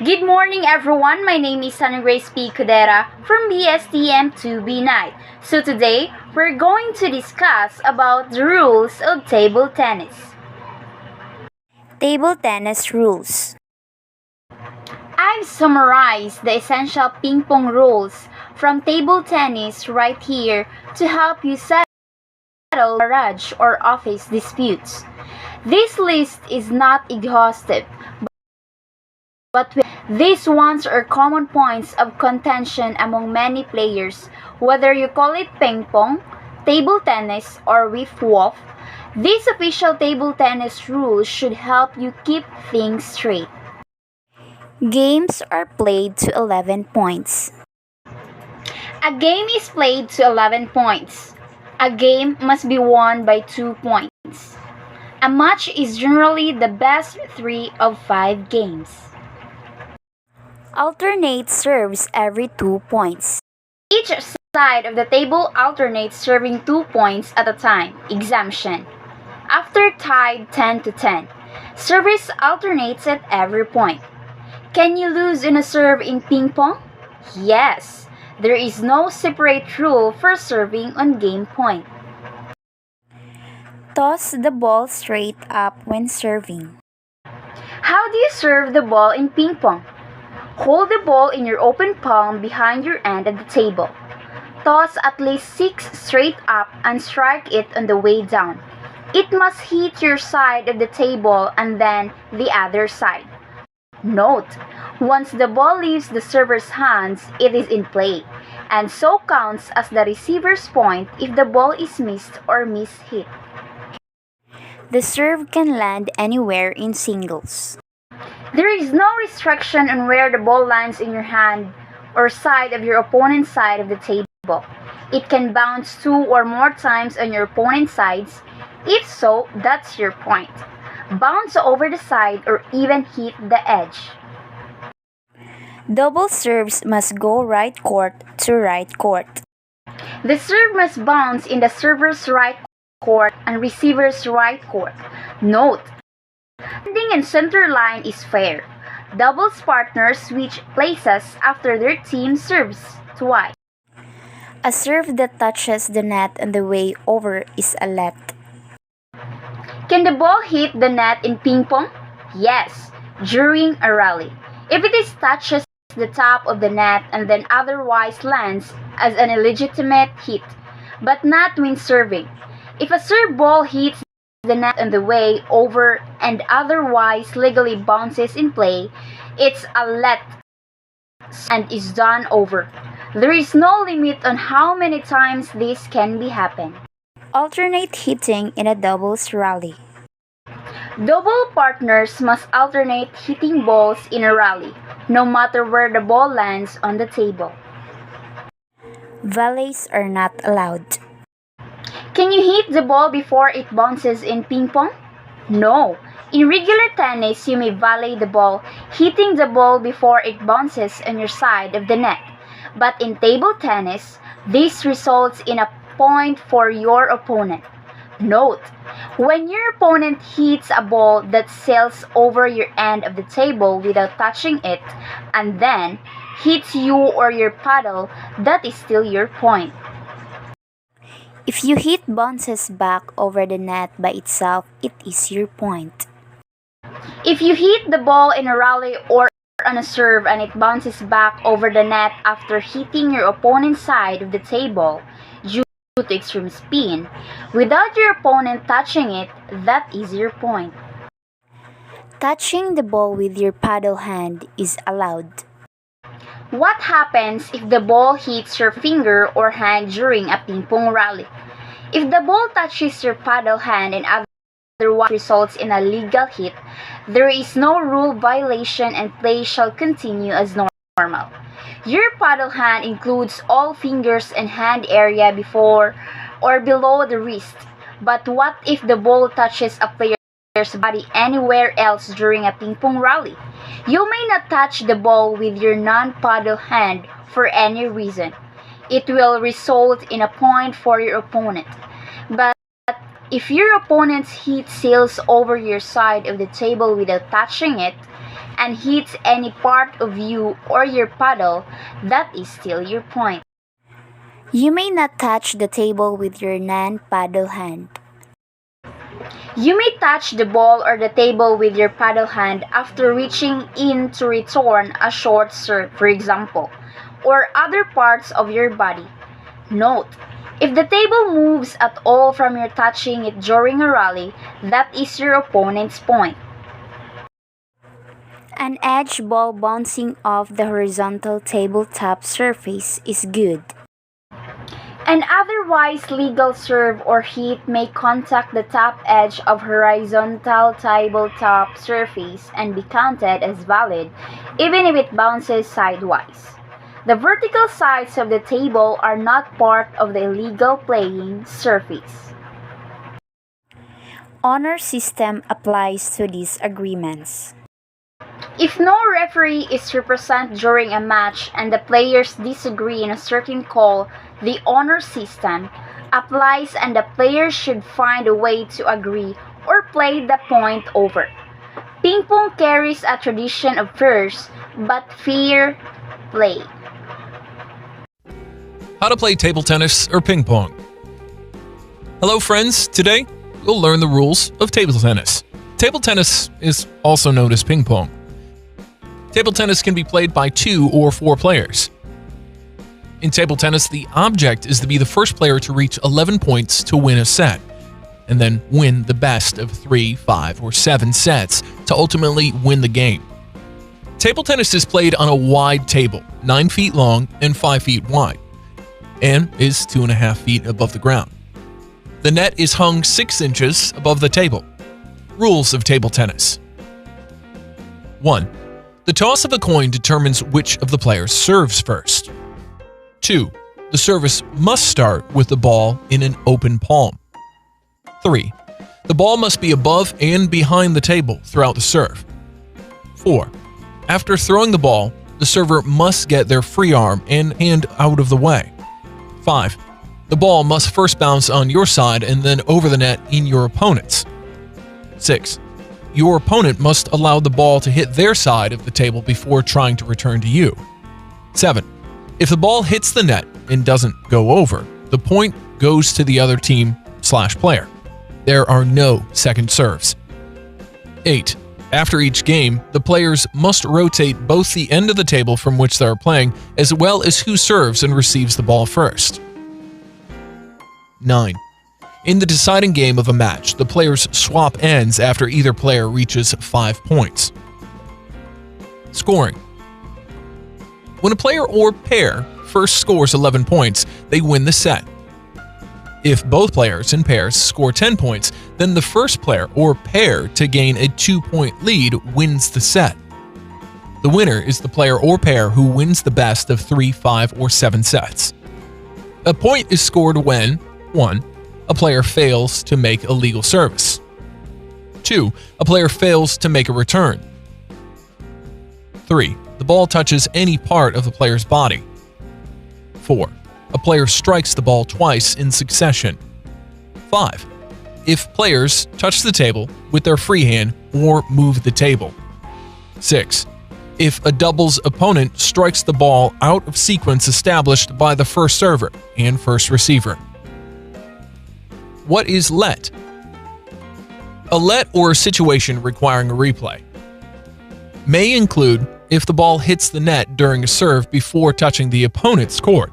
Good morning, everyone. My name is Sana Grace P. Cudera from BSTM 2B9. So today, we're going to discuss about the rules of table tennis. Table tennis rules. I've summarized the essential ping pong rules from table tennis right here to help you settle garage or office disputes. This list is not exhaustive, but these ones are common points of contention among many players, whether you call it ping pong, table tennis, or wiff-waff. These official table tennis rules should help you keep things straight. Games are played to 11 points. A game is played to 11 points. A game must be won by 2 points. A match is generally the best 3 of 5 games. Alternate serves every 2 points. Each side of the table alternates serving 2 points at a time. Exemption. After tied 10 to 10, service alternates at every point. Can you lose in a serve in ping pong? Yes. There is no separate rule for serving on game point. Toss the ball straight up when serving. How do you serve the ball in ping pong? Hold the ball in your open palm behind your end of the table. Toss at least 6 straight up and strike it on the way down. It must hit your side of the table and then the other side. Note, once the ball leaves the server's hands, it is in play, and so counts as the receiver's point if the ball is missed or mishit. The serve can land anywhere in singles. There is no restriction on where the ball lands in your hand or side of your opponent's side of the table. It can bounce 2 or more times on your opponent's sides. If so, that's your point. Bounce over the side or even hit the edge. Double serves must go right court to right court. The serve must bounce in the server's right court and receiver's right court. Note, landing in center line is fair. Doubles partners switch places after their team serves twice. A serve that touches the net on the way over is a let. Can the ball hit the net in ping pong? Yes, during a rally. If it is touches the top of the net and then otherwise lands as an illegitimate hit, but not when serving. If a serve ball hits the net on the way over and otherwise legally bounces in play, it's a let and is done over. There is no limit on how many times this can be happen. Alternate hitting in a doubles rally. Double partners must alternate hitting balls in a rally, no matter where the ball lands on the table. Volleys are not allowed. Can you hit the ball before it bounces in ping pong? No. In regular tennis, you may volley the ball, hitting the ball before it bounces on your side of the net. But in table tennis, this results in a point for your opponent. Note, when your opponent hits a ball that sails over your end of the table without touching it, and then hits you or your paddle, that is still your point. If you hit bounces back over the net by itself, it is your point. If you hit the ball in a rally or on a serve and it bounces back over the net after hitting your opponent's side of the table due to extreme spin, without your opponent touching it, that is your point. Touching the ball with your paddle hand is allowed. What happens if the ball hits your finger or hand during a ping pong rally? If the ball touches your paddle hand and otherwise results in a legal hit, there is no rule violation and play shall continue as normal. Your paddle hand includes all fingers and hand area before or below the wrist. But what if the ball touches a player's body anywhere else during a ping pong rally? You may not touch the ball with your non-paddle hand for any reason. It will result in a point for your opponent. But if your opponent's hit sails over your side of the table without touching it, and hits any part of you or your paddle, that is still your point. You may not touch the table with your non-paddle hand. You may touch the ball or the table with your paddle hand after reaching in to return a short serve, for example, or other parts of your body. Note, if the table moves at all from your touching it during a rally, that is your opponent's point. An edge ball bouncing off the horizontal tabletop surface is good. An otherwise legal serve or hit may contact the top edge of horizontal tabletop surface and be counted as valid, even if it bounces sidewise. The vertical sides of the table are not part of the illegal playing surface. Honor system applies to these agreements. If no referee is present during a match and the players disagree on a certain call, the honor system applies and the players should find a way to agree or play the point over. Ping pong carries a tradition of first but fair play. How to play table tennis or ping pong. Hello friends, today we'll learn the rules of table tennis. Table tennis is also known as ping pong. Table tennis can be played by 2 or 4 players. In table tennis, the object is to be the first player to reach 11 points to win a set, and then win the best of 3, 5, or 7 sets to ultimately win the game. Table tennis is played on a wide table, 9 feet long and 5 feet wide, and is 2.5 feet above the ground. The net is hung 6 inches above the table. Rules of table tennis. 1. The toss of a coin determines which of the players serves first. 2. The service must start with the ball in an open palm. 3. The ball must be above and behind the table throughout the serve. 4. After throwing the ball, the server must get their free arm and hand out of the way. 5. The ball must first bounce on your side and then over the net in your opponent's. 6. Your opponent must allow the ball to hit their side of the table before trying to return to you. 7. If the ball hits the net and doesn't go over, the point goes to the other team/player. There are no second serves. 8. After each game, the players must rotate both the end of the table from which they are playing as well as who serves and receives the ball first. 9. In the deciding game of a match, the players swap ends after either player reaches 5 points. Scoring. When a player or pair first scores 11 points, they win the set. If both players in pairs score 10 points, then the first player or pair to gain a 2-point lead wins the set. The winner is the player or pair who wins the best of 3, 5, or 7 sets. A point is scored when 1. A player fails to make a legal service. 2. A player fails to make a return. 3. The ball touches any part of the player's body. 4. A player strikes the ball twice in succession. 5. If players touch the table with their free hand or move the table. 6. If a doubles opponent strikes the ball out of sequence established by the first server and first receiver. What is let? A let, or a situation requiring a replay, may include if the ball hits the net during a serve before touching the opponent's court,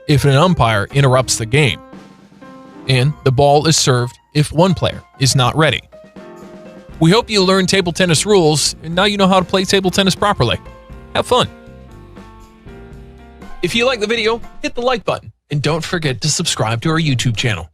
if an umpire interrupts the game, and the ball is served if one player is not ready. We hope you learned table tennis rules, and now you know how to play table tennis properly. Have fun! If you like the video, hit the like button, and don't forget to subscribe to our YouTube channel.